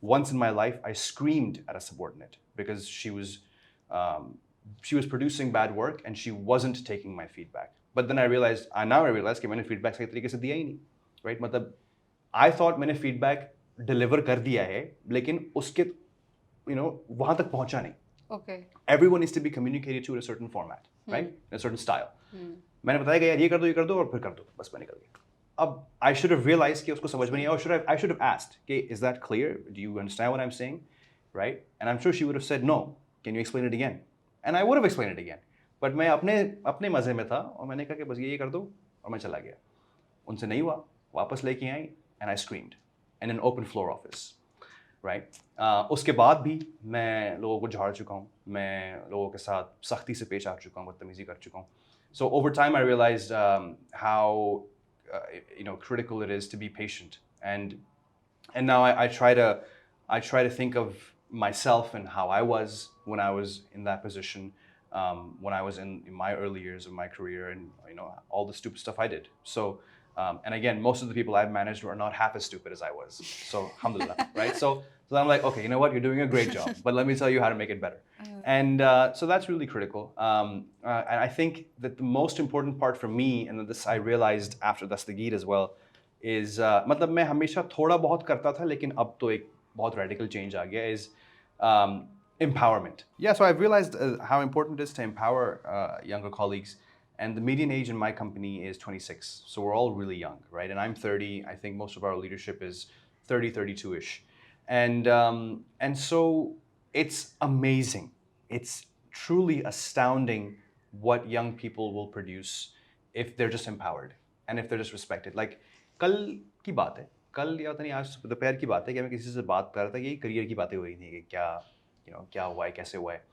once in my life I screamed at a subordinate because she was producing bad work and she wasn't taking my feedback. But then I realized कि मैंने feedback सही तरीके से दिया ही नहीं, right? मतलब I thought मैंने feedback deliver कर दिया है, लेकिन उसके वहाँ तक पहुँचा नहीं. Okay. Everyone needs to be communicated to in a certain format, right? In a certain style. मैंने बताया कि यार ये कर दो और फिर कर दो, बस मैं निकल गया. अब I should have realized कि उसको समझ में नहीं आया, I should have asked, okay, is that clear? Do you understand what I'm saying? Right? And I'm sure she would have said, no, can you explain it again? And I would have explained it again. But मैं अपने मज़े में था और मैंने कहा कि बस ये कर दो और मैं चला गया. उनसे नहीं हुआ, वापस लेके आई, and I screamed in an open floor office, right? उसके बाद भी मैं लोगों को झाड़ चुका हूँ, मैं लोगों के साथ सख्ती से पेश आ चुका हूँ, बदतमीजी कर चुका हूँ. So over time I realized how critical it is to be patient, and now I try to think of myself and how I was when I was in that position, when I was in my early years of my career, and all the stupid stuff I did. So And again, most of the people I've managed were not half as stupid as I was. So, alhamdulillah, right? So I'm like, okay, you know what? You're doing a great job, but let me tell you how to make it better. And so that's really critical. And I think that the most important part for me, and this I realized after Dastgyr as well, is मतलब मैं हमेशा थोड़ा बहुत करता था, लेकिन अब तो एक बहुत radical change आ गया, is empowerment. Yeah, so I've realized how important it is to empower younger colleagues. And the median age in my company is 26. So we're all really young, right? And I'm 30. I think most of our leadership is 30, 32-ish. And so it's amazing. It's truly astounding what young people will produce if they're just empowered and if they're just respected. Like, कल की बात है, कल या पता नहीं आज दोपहर की बात है कि मैं किसी से बात कर रहा था कि करियर की बातें हो रही थी कि क्या हुआ है, कैसे हुआ है,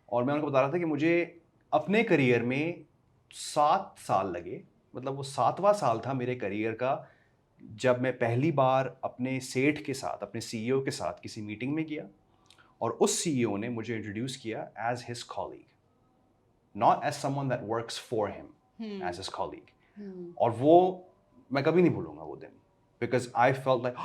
और मैं उनको बता रहा था कि मुझे अपने करियर में 7 साल लगे, मतलब वो 7वां साल था मेरे करियर का जब मैं पहली बार अपने सेठ के साथ, अपने सीईओ के साथ किसी मीटिंग में गया और उस सीईओ ने मुझे इंट्रोड्यूस किया as his colleague, not as someone that works for him, as his colleague. और वो मैं कभी नहीं भूलूंगा वो दिन, because I felt like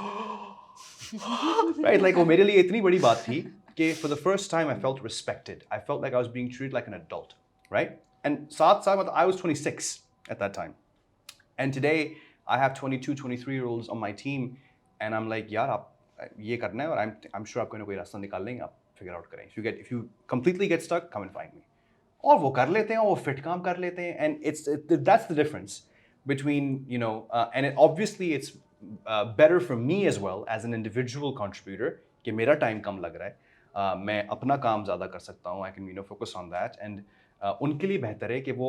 right, like वो मेरे लिए इतनी बड़ी बात थी कि for the first time I felt respected, I felt like I was being treated like an adult, right? And 7 साल मतलब I was 26 at that time, and today I have 22, 23-year-olds on my team, and I'm like, यार आप ये करना है, और I'm sure आप कोई ना कोई रास्ता निकाल लेंगे, आप figure out करें. If you completely get stuck, come and find me. और वो कर लेते हैं, और वो fit काम कर लेते हैं, and that's the difference between, and obviously it's better for me as well as an individual contributor कि मेरा time कम लग रहा है, मैं अपना काम ज़्यादा कर सकता हूँ, I can focus on that, and उनके लिए बेहतर है कि वो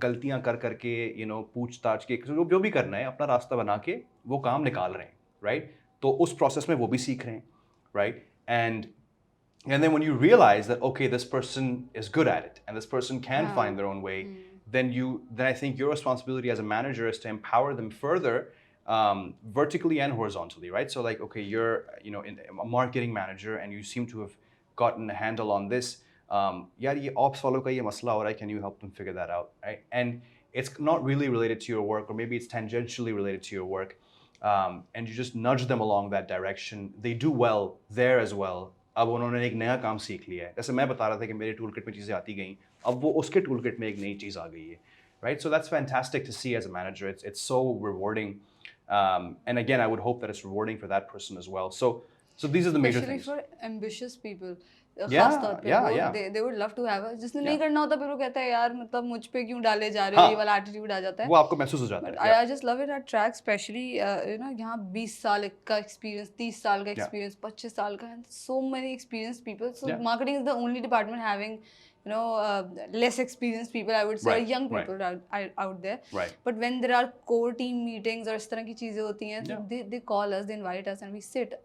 गलतियां कर करके पूछताछ के जो भी करना है अपना रास्ता बना के वो काम निकाल रहे हैं, राइट? तो उस प्रोसेस में वो भी सीख रहे हैं, right? And then when you realize that okay, this person is good at it and this person can find their own way, then I think your responsibility as a manager is to empower them further, vertically and horizontally, right? So like, okay, you're a marketing manager and you seem to have gotten a handle on this. यार ये ops follow का ये मसला हो रहा है, can you help them figure that out, right? And it's not really related to your work, or maybe it's tangentially related to your work, and you just nudge them along that direction. They do well there as well. अब उन्होंने एक नया काम सीख लिया है, जैसे मैं बता रहा था कि मेरे टूल किट में चीज़ें आती गई, अब वो उसके टूल किट में एक नई चीज़ आ गई है, right? So that's fantastic to see as a manager. It's so rewarding, and again I would hope that it's rewarding for that person as well. So these are the major things. Especially for ambitious people. खास तौर पे वो they would love to have जिसने नहीं करना होता, फिर वो कहता है यार मतलब मुझ पे क्यों डाले जा रहे हो, ये वाला एटीट्यूड आ जाता है, वो आपको महसूस हो जाता है. I just love it at track, especially यहाँ 20 साल का एक्सपीरियंस, 30 साल का एक्सपीरियंस, 25 साल का, so many experienced people. So marketing is the only department having less experienced people, I would say, right, young people right. out there. Right. But when there are core team meetings और इस तरह की चीजें होती हैं, they call us, they invite us, and we sit.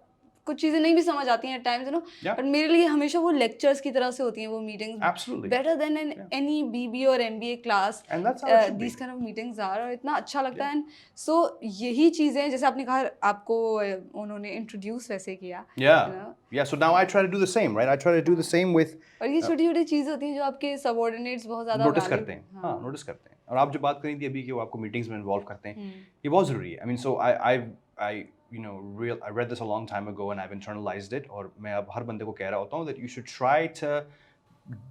कुछ चीजें नहीं भी समझ आती हैं at times, but मेरे लिए हमेशा वो lectures की तरह से होती हैं वो meetings. Absolutely. Better than in any BB or MBA class. And that's how it should these be. kind of meetings are, और इतना अच्छा लगता है. So यही चीजें, जैसे आपने कहा आपको उन्होंने introduce वैसे किया. Yeah. So now I try to do the same, right? I try to do the same with. और ये छोटी-छोटी चीजें होती हैं जो आपके subordinates बहुत ज़्यादा notice करते हैं. हाँ, notice करते हैं. और आप जो बात करी थी अभी कि वो आपको meetings में involve करते हैं, ये बहुत ज़रूरी है. I mean, so I read this a long time ago and I've internalized it, और मैं अब हर बंदे को कह रहा होता हूँ that you should try to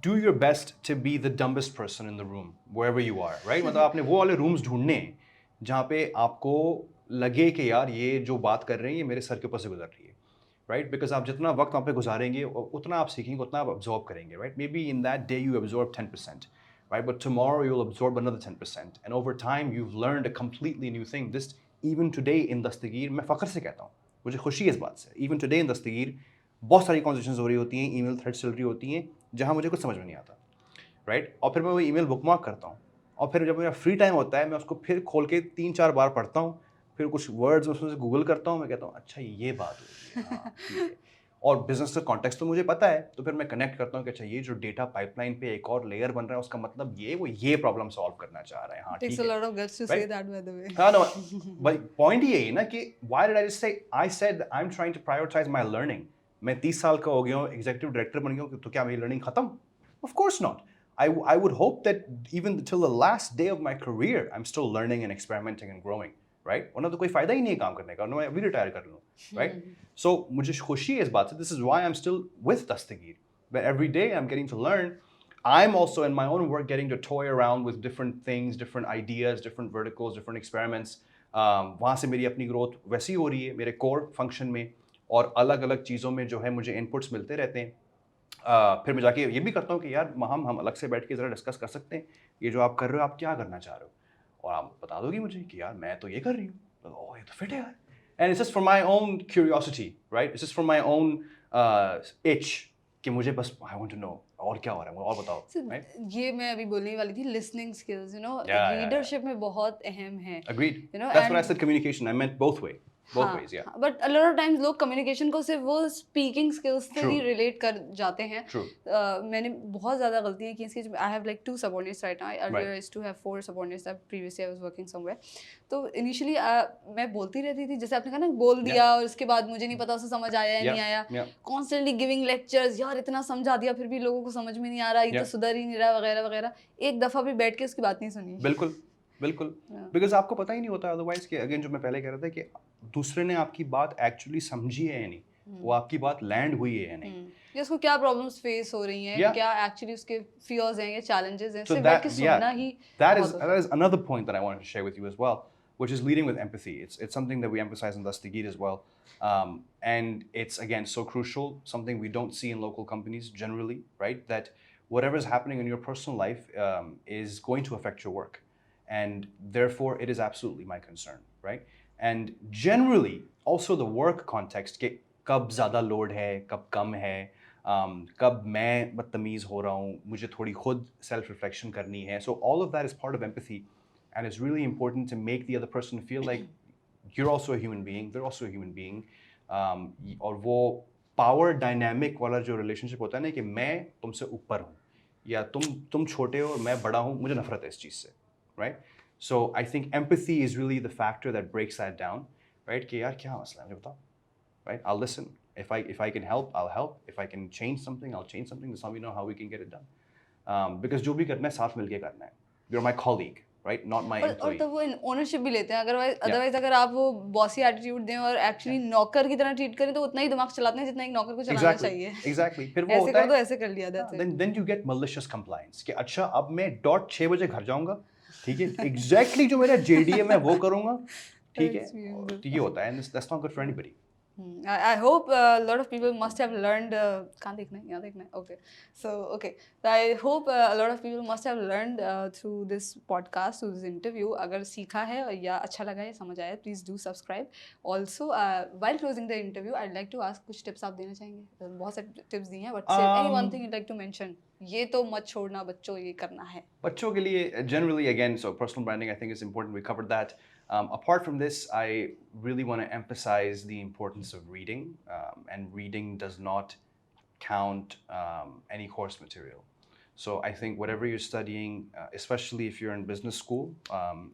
do your best to be the dumbest person in the room wherever you are, right? मतलब आपने वो वाले rooms ढूंढने जहाँ पे आपको लगे कि यार ये जो बात कर रहे हैं ये मेरे सर के ऊपर से गुजर रही है, right? Because आप जितना वक्त वहाँ पे गुजारेंगे उतना आप सीखेंगे, उतना आप absorb करेंगे, right? Maybe in that day you absorb 10%, right? But tomorrow you'll absorb another 10%, and over time you've learned a completely new thing. This even today in दस्तगीर, मैं फ़ख्र से कहता हूँ, मुझे खुशी है इस बात से, even today in दस्तगीर बहुत सारी conversations हो रही होती हैं, email threads चल रही होती हैं जहाँ मुझे कुछ समझ में नहीं आता, right? और फिर मैं वो email bookmark करता हूँ, और फिर जब मेरा free time होता है मैं उसको फिर खोल के 3-4 बार पढ़ता हूँ, फिर कुछ words उसमें से गूगल करता हूँ, मैं कहता हूँ अच्छा ये बात होती है, हाँ ठीक है. और बिजनेस का कॉन्टेक्स्ट तो मुझे पता है, तो फिर मैं कनेक्ट करता हूँ कि अच्छा ये जो डेटा पाइपलाइन पे एक और लेयर बन रहा है उसका मतलब वो ये प्रॉब्लम सॉल्व करना चाह रहा है. हाँ ठीक है. Takes a lot of guts to say that, by the way. हाँ no, but point ये है ना कि why did I just say, I said I'm trying to prioritize my learning. मैं 30 साल का हो गया हूँ, executive director बन गया हूँ, तो क्या मेरी learning खत्म? Of course not. I would hope that even till the last day of my career I'm still learning and experimenting and growing. Right? वरना तो कोई फ़ायदा ही नहीं है काम करने का, मैं अभी रिटायर कर लूँ, राइट? सो मुझे खुशी है इस बात से, this is why I am still with Dastgir, but every day I'm getting to learn. I'm also in my own work getting to toy around with different things, different ideas, different verticals, different experiments. वहाँ से मेरी अपनी growth वैसी हो रही है मेरे core function में, और अलग अलग चीज़ों में जो है मुझे इनपुट्स मिलते रहते हैं. फिर मैं जाके ये भी करता हूँ कि यार हम अलग से बैठ के ज़रा डिस्कस कर सकते हैं, ये जो आप कर रहे हो आप क्या करना चाह रहे हो, और आप बता दोगे मुझे कि यार मैं तो ये कर रही हूँ, तो ओह ये तो फिट है यार. And it's just for my own curiosity, right? It's just for my own etch, कि मुझे बस आई वांट टू नो और क्या हो रहा है, मुझे और बताओ, So, राइट? ये मैं अभी बोलने वाली थी, लिसनिंग स्किल्स या रीडरशिप में बहुत अहम है, agreed. That's what I and said communication, I meant both हाँ, ways, yeah. हाँ, but a lot of times लोग कम्युनिकेशन को सिर्फ वो स्पीकिंग स्किल्स से ही True, रिलेट कर जाते हैं. true, मैंने बहुत ज़्यादा गलतियाँ की इसकी. I have like 2 subordinates right now. Earlier right, I used to have 4 subordinates. Previously I was working somewhere. तो इनिशियली मैं बोलती रहती थी, जैसे आपने कहा ना, बोल yeah, दिया और उसके बाद मुझे नहीं पता उसे समझ आया या नहीं yeah, आया. yeah, कॉन्स्टेंटली गिविंग लेक्चर्स, यार इतना समझा दिया फिर भी लोगों को समझ में नहीं आ रहा, ये तो yeah. सुधर ही नहीं रहा, वगैरह वगैरह. एक दफ़ा भी बैठ के उसकी बात नहीं सुनी. बिल्कुल, बिल्कुल, बिकॉज़ आपको पता ही नहीं होता अदरवाइज़, कि अगेन जो मैं पहले कह रहा था कि दूसरे ने आपकी बात एक्चुअली समझी है या नहीं, वो आपकी बात लैंड हुई है या नहीं. या उसको क्या प्रॉब्लम्स फेस हो रही हैं, Yeah. क्या एक्चुअली उसके फियर्स हैं या चैलेंजेस हैं, So सिर्फ बैठ के सुनना yeah, ही that बहुत is होता that है. is another point that I wanted to share with you as well, which is leading with empathy. It's something that we emphasize in Dastgyr as well, and it's again so crucial. Something we don't see in local companies generally, right? That whatever is happening in your personal life is going to affect your work, and therefore it is absolutely my concern, right? And generally, also the work context के कब ज़्यादा load है, कब कम है, कब मैं बदतमीज़ हो रहा हूँ, मुझे थोड़ी खुद सेल्फ रिफ्लेक्शन करनी है. So all of that is part of empathy, and it's really important to make the other person feel like you're also a human being, they're also a human being. और वो power dynamic वाला जो relationship होता है ना, कि मैं तुमसे ऊपर हूँ या तुम छोटे हो और मैं बड़ा हूँ, मुझे नफरत है इस चीज़ से, right? So I think empathy is really the factor that breaks that down, right? कि यार क्या मसला है मुझे बताओ, right? I'll listen. If I can help, I'll help. If I can change something, I'll change something. That's how we know how we can get it done. Because जो भी करना है साथ मिलके करना है. You're my colleague, right? Not my और employee. तब वो ओनरशिप भी लेते हैं. Yeah. अदरवाइज अगर आप वो बॉसी एटीट्यूड दें और एक्चुअली नौकर की तरह ट्रीट करें, तो उतना ही दिमाग चलाते हैं जितना एक नौकर को चलाना Exactly. चाहिए. Exactly. फिर वो ऐसे होता कर दो, है. ऐसे कर लिया, that's it. Then you get malicious compliance. कि अच्छा अब मैं डॉट 6 बजे घर जाऊंगा, ठीक है? Exactly जो मेरा JD है मैं वो करूंगा, ठीक है? That's तो ये होता है, and that's not good for anybody. I hope a lot of people must have learned. कहाँ देखना है? यहाँ देखना है. Okay. So okay. So I hope a lot of people must have learned through this podcast, through this interview. अगर सीखा है या अच्छा लगा है, समझ आया, please do subscribe. Also, while closing the interview, I'd like to ask कुछ tips आप देना चाहेंगे? बहुत सारे tips दिए हैं, but say any one thing you'd like to mention. ये तो मत छोड़ना बच्चों, ये करना है. बच्चों के लिए generally again, so personal branding I think is important. We covered that. Apart from this, I really want to emphasize the importance of reading, and reading does not count any course material. So I think whatever you're studying, especially if you're in business school,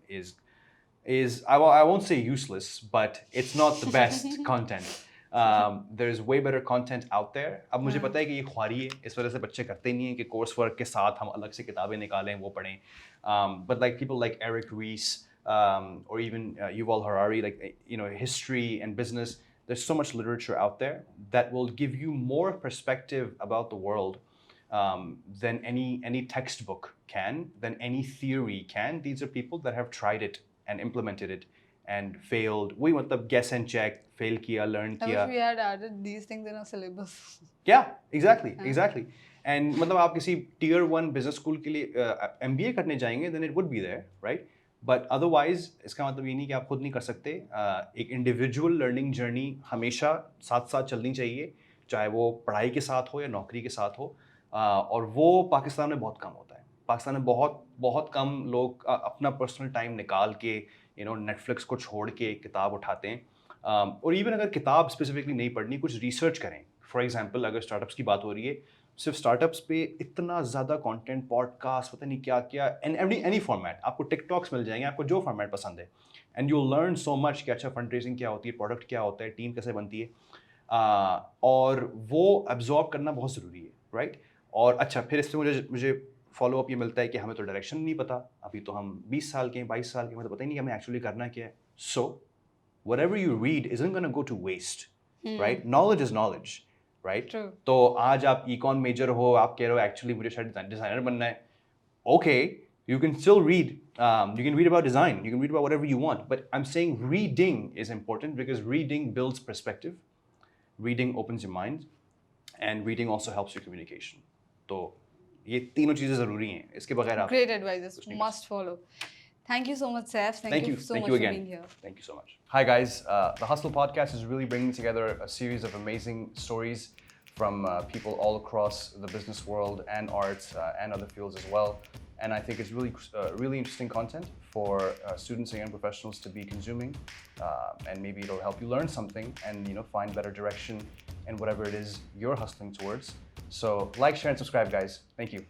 is I won't say useless, but it's not the best content. There's way better content out there. अब मुझे पता है कि ये ख्वारी है, इस वजह से बच्चे करते नहीं हैं कि कोर्स वर्क के साथ हम अलग से किताबें निकालें, वो पढ़ें. But like people like Eric Ries, or even Yuval Harari, like history and business, there's so much literature out there that will give you more perspective about the world than any textbook can, than any theory can. These are people that have tried it and implemented it and failed. वही मतलब guess and check, fail किया, learn I किया. wish we had added these things in our syllabus. Yeah, exactly. And मतलब आप किसी tier 1 business school के लिए MBA करने जाएंगे, then it would be there, right? But otherwise, इसका मतलब ये नहीं कि आप खुद नहीं कर सकते. एक individual learning journey हमेशा साथ साथ चलनी चाहिए, चाहे वो पढ़ाई के साथ हो या नौकरी के साथ हो. और वो पाकिस्तान में बहुत कम होता है. पाकिस्तान में बहुत कम लोग अपना पर्सनल टाइम निकाल के नेटफ्लिक्स को छोड़ के किताब उठाते हैं. और इवन अगर किताब स्पेसिफिकली नहीं पढ़नी, कुछ रिसर्च करें. फॉर एग्जांपल अगर स्टार्टअप्स की बात हो रही है, सिर्फ स्टार्टअप्स पे इतना ज़्यादा कंटेंट, पॉडकास्ट, पता नहीं क्या क्या, एंड एनी फॉर्मेट. आपको टिकटॉक्स मिल जाएंगे, आपको जो फॉर्मेट पसंद है, and you learn so much कि अच्छा फंड रेजिंग क्या होती है, प्रोडक्ट क्या होता है, टीम कैसे बनती है. और वो एब्जॉर्ब करना बहुत ज़रूरी है, राइट? और अच्छा फिर इससे मुझे फॉलो अप ये मिलता है कि हमें तो डायरेक्शन नहीं पता. अभी तो हम 20 साल के हैं, 22 साल के, हमें तो पता ही नहीं कि हमें एक्चुअली करना क्या है. So whatever you read isn't going to go to waste, right? Knowledge is knowledge, right? True. तो आज आप econ major हो, आप कह रहे हो actually मुझे शायद designer बनना है. Okay, you can still read. You can read about design. You can read about whatever you want. But I'm saying reading is important because reading builds perspective. Reading opens your mind, and reading also helps your communication. तो ये तीनों चीजें जरूरी हैं. इसके बगैर आप Great advice. Must follow. Thank you so much, Saif. Thank you so Thank much you for again. being here. Thank you so much. Hi guys, the Hustle podcast is really bringing together a series of amazing stories from people all across the business world and arts and other fields as well. And I think it's really interesting content for students and young professionals to be consuming, and maybe it'll help you learn something and find better direction in whatever it is you're hustling towards. So like, share, and subscribe, guys. Thank you.